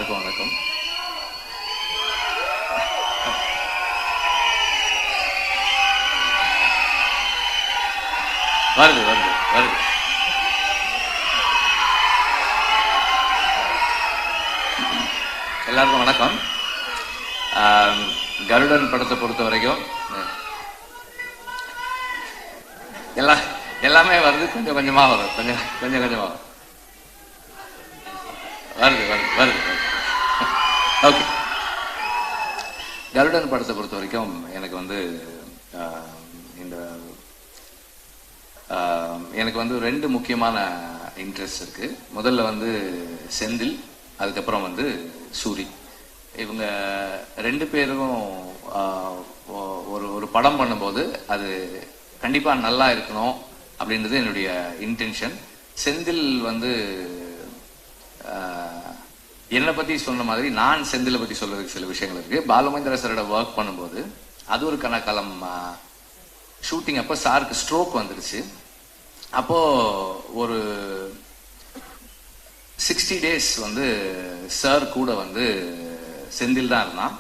எல்லாருக்கும் வணக்கம். வருது வருது வருது. எல்லாருக்கும் வணக்கம். கருடன் படத்தை பொறுத்த வரைக்கும் எல்லாமே வருது, கொஞ்சம் கொஞ்சமா வரும், கொஞ்சம் கொஞ்சமா வரும். வருது வருது வருது. ஓகே, கருடன் படத்தை பொறுத்த வரைக்கும் எனக்கு வந்து எனக்கு வந்து ரெண்டு முக்கியமான இன்ட்ரெஸ்ட் இருக்கு. முதல்ல வந்து செந்தில், அதுக்கப்புறம் வந்து சூரி. இவங்க ரெண்டு பேரும் ஒரு படம் பண்ணும்போது அது கண்டிப்பா நல்லா இருக்கணும் அப்படின்றது என்னுடைய இன்டென்ஷன். செந்தில் வந்து என்னை பத்தி சொன்ன மாதிரி நான் செந்திலை பத்தி சொல்றதுக்கு சில விஷயங்கள் இருக்கு. பாலுமகேந்திரா சாரோட ஒர்க் பண்ணும்போது அது ஒரு கணக்காலம் ஷூட்டிங் அப்போ சாருக்கு ஸ்ட்ரோக் வந்துருச்சு. அப்போ ஒரு 60 days வந்து சார் கூட வந்து செந்தில் தான் இருந்தான்.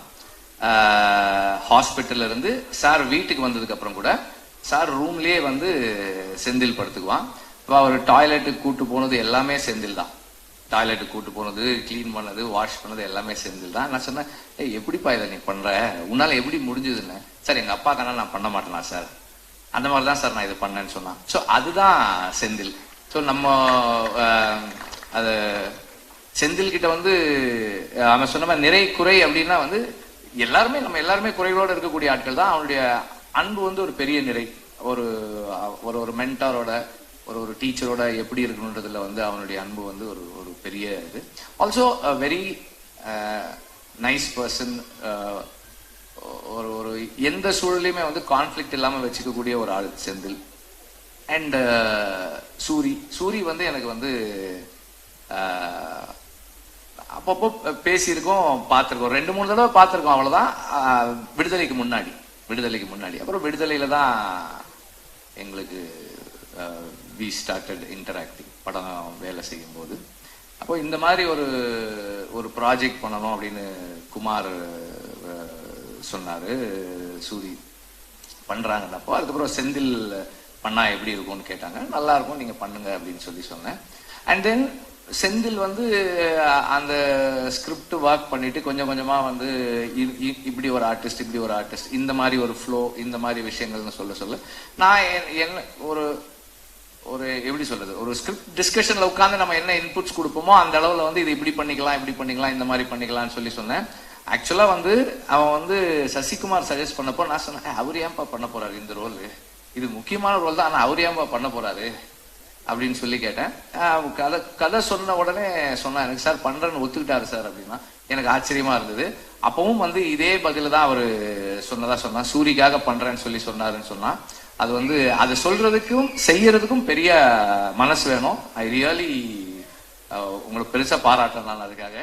ஹாஸ்பிட்டல்ல இருந்து சார் வீட்டுக்கு வந்ததுக்கு அப்புறம் கூட சார் ரூம்லயே வந்து செந்தில் படுத்துக்குவான். அவர் டாய்லெட்டுக்கு கூட்டு போனது எல்லாமே செந்தில் தான். டாய்லெட்டுக்கு கூட்டு போனது, கிளீன் பண்ணது, வாஷ் பண்ணது எல்லாமே செந்தில் தான். நான் சொன்னேன், எப்படிப்பா இதை நீ பண்ற, உன்னால எப்படி முடிஞ்சதுன்னு. சார் எங்க அப்பாக்கான நான் பண்ண மாட்டேனா சார், அந்த மாதிரி தான் சார் நான் இதை பண்ணேன்னு சொன்னான். ஸோ அதுதான் செந்தில். ஸோ நம்ம அது செந்தில் கிட்ட வந்து அவன் சொன்ன மாதிரி நிறை குறை அப்படின்னா வந்து நம்ம எல்லாருமே குறைகளோடு இருக்கக்கூடிய ஆட்கள் தான். அவனுடைய அன்பு வந்து ஒரு பெரிய நிறை. ஒரு ஒரு மென்டாரோட ஒரு டீச்சரோட எப்படி இருக்கணுன்றதுல வந்து அவனுடைய அன்பு வந்து ஒரு பெரிய இது. Also very nice person. ஒரு எந்த சூழலையுமே வந்து கான்ஃபிளிக்ட் இல்லாம வச்சுக்கக்கூடிய ஒரு ஆள் செந்தில். அண்ட் சூரி வந்து எனக்கு வந்து அப்பப்போ பேசியிருக்கோம், பார்த்துருக்கோம், 2-3 தடவை பார்த்துருக்கோம், அவ்வளவுதான். விடுதலைக்கு முன்னாடி அப்புறம் விடுதலையில தான் எங்களுக்கு வி ஸ்டார்டட் இன்டராக்டிங், படம் வேலை செய்யும் போது. அப்போ இந்த மாதிரி ஒரு ப்ராஜெக்ட் பண்ணணும் அப்படின்னு குமார் சொன்னாரு. சூரி பண்றாங்கன்னப்போ அதுக்கப்புறம் செந்தில் பண்ணா எப்படி இருக்கும்னு கேட்டாங்க. நல்லா இருக்கும், நீங்க பண்ணுங்க அப்படின்னு சொன்னேன். அண்ட் தென் செந்தில் வந்து அந்த ஸ்கிரிப்ட் ஒர்க் பண்ணிட்டு கொஞ்சம் கொஞ்சமா வந்து இப்படி ஒரு ஆர்டிஸ்ட் இந்த மாதிரி ஒரு ஃப்ளோ, இந்த மாதிரி விஷயங்கள்னு சொல்ல நான் என்ன ஒரு எப்படி சொல்றது, ஒரு ஸ்கிரிப்ட் டிஸ்கஷன்ல உட்காந்து நம்ம என்ன இன்புட்ஸ் கொடுப்போமோ அந்த அளவுல வந்து இது இப்படி பண்ணிக்கலாம் இந்த மாதிரி பண்ணிக்கலாம்னு சொன்னேன். ஆக்சுவலா வந்து அவன் வந்து சசிகுமார் சஜஸ்ட் பண்ணப்போ நான் சொன்னேன், அவர் ஏன்பா பண்ண போறாரு இந்த ரோல், இது முக்கியமான ரோல் தான், ஆனா அவர் ஏன்பா பண்ண போறாரு அப்படின்னு சொல்லி கேட்டேன். கதை சொன்ன உடனே சொன்னா, எனக்கு சார் பண்றேன்னு ஒத்துக்கிட்டாரு சார் அப்படின்னா. எனக்கு ஆச்சரியமா இருந்தது. அப்பவும் வந்து இதே பதில தான் அவரு சொன்னா, சூரிக்காக பண்றேன்னு சொன்னாருன்னு சொன்னா. அது வந்து அதை சொல்றதுக்கும் செய்யறதுக்கும் பெரிய மனசு வேணும். ஐ ரியலி உங்களுக்கு பெருசா பாராட்டேன் நான் அதுக்காக.